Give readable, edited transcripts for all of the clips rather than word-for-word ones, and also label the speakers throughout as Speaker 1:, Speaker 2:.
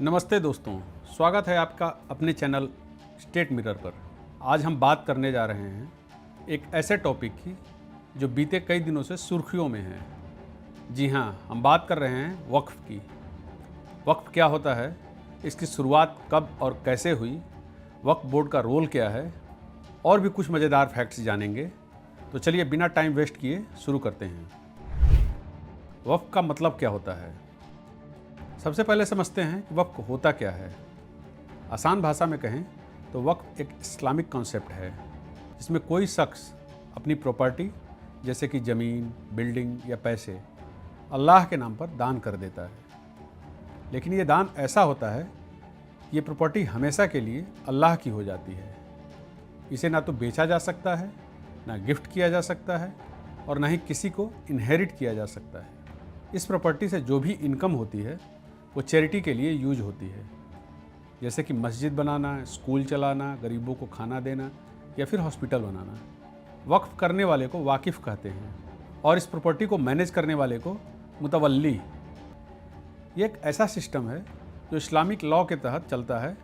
Speaker 1: नमस्ते दोस्तों, स्वागत है आपका अपने चैनल स्टेट मिरर पर। आज हम बात करने जा रहे हैं एक ऐसे टॉपिक की जो बीते कई दिनों से सुर्खियों में है। जी हाँ, हम बात कर रहे हैं वक्फ की। वक्फ क्या होता है, इसकी शुरुआत कब और कैसे हुई, वक्फ बोर्ड का रोल क्या है और भी कुछ मज़ेदार फैक्ट्स जानेंगे। तो चलिए बिना टाइम वेस्ट किए शुरू करते हैं। वक्फ का मतलब क्या होता है? सबसे पहले समझते हैं कि वक्फ होता क्या है। आसान भाषा में कहें तो वक्फ एक इस्लामिक कॉन्सेप्ट है जिसमें कोई शख्स अपनी प्रॉपर्टी जैसे कि ज़मीन, बिल्डिंग या पैसे अल्लाह के नाम पर दान कर देता है। लेकिन ये दान ऐसा होता है, ये प्रॉपर्टी हमेशा के लिए अल्लाह की हो जाती है। इसे ना तो बेचा जा सकता है, ना गिफ्ट किया जा सकता है और ना ही किसी को इनहेरिट किया जा सकता है। इस प्रॉपर्टी से जो भी इनकम होती है वो चैरिटी के लिए यूज होती है, जैसे कि मस्जिद बनाना, स्कूल चलाना, गरीबों को खाना देना या फिर हॉस्पिटल बनाना। वक्फ करने वाले को वाकिफ़ कहते हैं और इस प्रॉपर्टी को मैनेज करने वाले को मुतवल्ली। ये एक ऐसा सिस्टम है जो इस्लामिक लॉ के तहत चलता है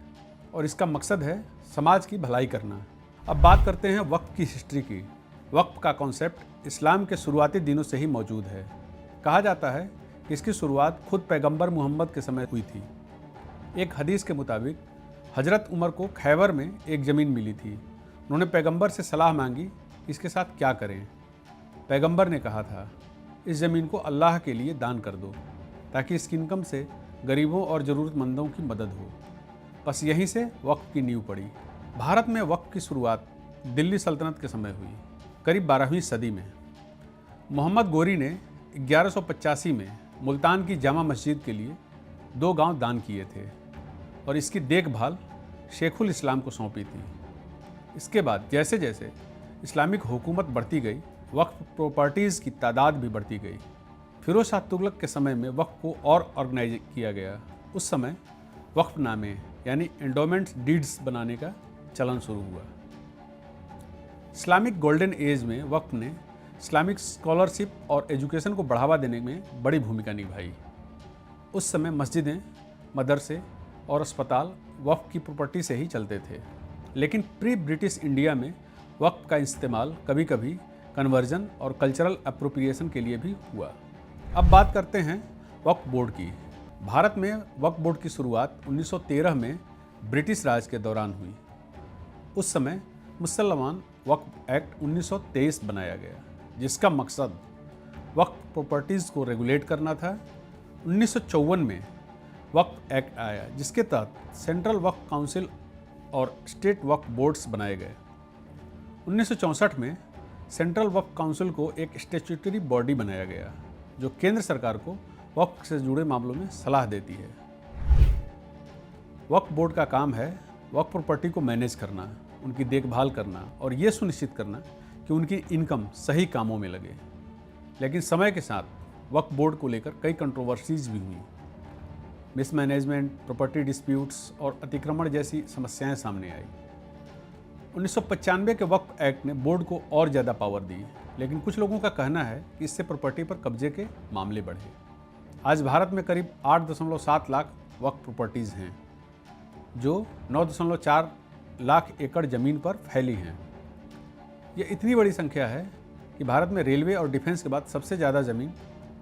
Speaker 1: और इसका मकसद है समाज की भलाई करना। अब बात करते हैं वक्फ की हिस्ट्री की। वक्फ का कॉन्सेप्ट इस्लाम के शुरुआती दिनों से ही मौजूद है। कहा जाता है कि इसकी शुरुआत खुद पैगंबर मोहम्मद के समय हुई थी। एक हदीस के मुताबिक हजरत उमर को खैबर में एक ज़मीन मिली थी। उन्होंने पैगंबर से सलाह मांगी इसके साथ क्या करें। पैगंबर ने कहा था, इस ज़मीन को अल्लाह के लिए दान कर दो ताकि इसकी इनकम से गरीबों और ज़रूरतमंदों की मदद हो। बस यहीं से वक्फ की नींव पड़ी। भारत में वक्फ की शुरुआत दिल्ली सल्तनत के समय हुई, करीब 12वीं सदी में। मोहम्मद गोरी ने 1185 में मुल्तान की जामा मस्जिद के लिए 2 गांव दान किए थे और इसकी देखभाल शेखुल इस्लाम को सौंपी थी। इसके बाद जैसे जैसे इस्लामिक हुकूमत बढ़ती गई, वक्फ प्रॉपर्टीज़ की तादाद भी बढ़ती गई। फिरोज शाह तुगलक के समय में वक्फ को और ऑर्गेनाइज किया गया। उस समय वक्फ नामे यानी एंडोमेंट्स डीड्स बनाने का चलन शुरू हुआ। इस्लामिक गोल्डन एज में वक्फ ने इस्लामिक स्कॉलरशिप और एजुकेशन को बढ़ावा देने में बड़ी भूमिका निभाई। उस समय मस्जिदें, मदरसे और अस्पताल वक्फ की प्रॉपर्टी से ही चलते थे। लेकिन प्री ब्रिटिश इंडिया में वक्फ का इस्तेमाल कभी कभी कन्वर्जन और कल्चरल अप्रोप्रिएशन के लिए भी हुआ। अब बात करते हैं वक्फ बोर्ड की। भारत में वक्फ बोर्ड की शुरुआत 1913 में ब्रिटिश राज के दौरान हुई। उस समय मुसलमान वक्फ एक्ट 1923 बनाया गया जिसका मकसद वक्फ प्रॉपर्टीज़ को रेगुलेट करना था। 1954 में वक्फ एक्ट आया जिसके तहत सेंट्रल वक्फ काउंसिल और स्टेट वक्फ बोर्ड्स बनाए गए। 1964 में सेंट्रल वक्फ काउंसिल को एक स्टैट्यूटरी बॉडी बनाया गया जो केंद्र सरकार को वक्फ से जुड़े मामलों में सलाह देती है। वक्फ बोर्ड का काम है वक्फ प्रॉपर्टी को मैनेज करना, उनकी देखभाल करना और ये सुनिश्चित करना कि उनकी इनकम सही कामों में लगे। लेकिन समय के साथ वक्फ बोर्ड को लेकर कई कंट्रोवर्सीज भी हुई। मिसमैनेजमेंट, प्रॉपर्टी डिस्प्यूट्स और अतिक्रमण जैसी समस्याएं सामने आई। 1995 के वक्फ एक्ट ने बोर्ड को और ज़्यादा पावर दी, लेकिन कुछ लोगों का कहना है कि इससे प्रॉपर्टी पर कब्जे के मामले बढ़े। आज भारत में करीब 8.7 लाख वक्फ प्रॉपर्टीज़ हैं जो 9.4 लाख एकड़ ज़मीन पर फैली हैं। ये इतनी बड़ी संख्या है कि भारत में रेलवे और डिफेंस के बाद सबसे ज़्यादा ज़मीन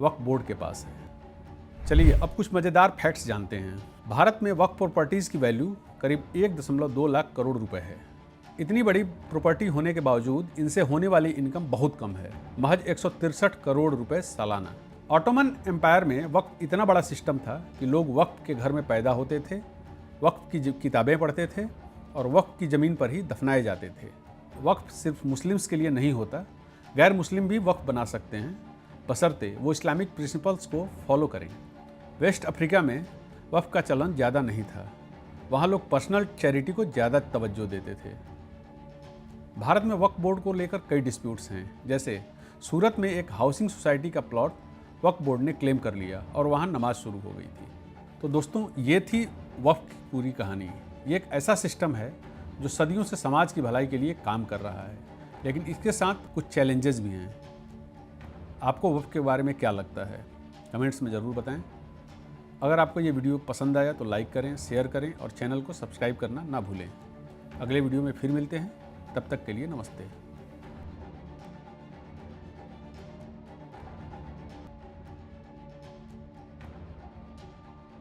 Speaker 1: वक्फ बोर्ड के पास है। चलिए अब कुछ मज़ेदार फैक्ट्स जानते हैं। भारत में वक्फ प्रॉपर्टीज़ की वैल्यू करीब 1.2 लाख करोड़ रुपए है। इतनी बड़ी प्रॉपर्टी होने के बावजूद इनसे होने वाली इनकम बहुत कम है, महज 163 करोड़ रुपए सालाना। ऑटोमन एम्पायर में वक्फ इतना बड़ा सिस्टम था कि लोग वक्फ के घर में पैदा होते थे, वक्फ की किताबें पढ़ते थे और वक्फ की ज़मीन पर ही दफनाए जाते थे। वक्फ सिर्फ मुस्लिम्स के लिए नहीं होता, गैर मुस्लिम भी वक्फ बना सकते हैं बशर्ते वो इस्लामिक प्रिंसिपल्स को फॉलो करें। वेस्ट अफ्रीका में वक्फ का चलन ज़्यादा नहीं था, वहाँ लोग पर्सनल चैरिटी को ज़्यादा तवज्जो देते थे। भारत में वक्फ बोर्ड को लेकर कई डिस्प्यूट्स हैं, जैसे सूरत में एक हाउसिंग सोसाइटी का प्लॉट वक्फ बोर्ड ने क्लेम कर लिया और वहाँ नमाज शुरू हो गई थी। तो दोस्तों ये थी वक्फ की पूरी कहानी। ये एक ऐसा सिस्टम है जो सदियों से समाज की भलाई के लिए काम कर रहा है, लेकिन इसके साथ कुछ चैलेंजेस भी हैं। आपको वक्फ के बारे में क्या लगता है? कमेंट्स में ज़रूर बताएं। अगर आपको ये वीडियो पसंद आया तो लाइक करें, शेयर करें और चैनल को सब्सक्राइब करना ना भूलें। अगले वीडियो में फिर मिलते हैं, तब तक के लिए नमस्ते।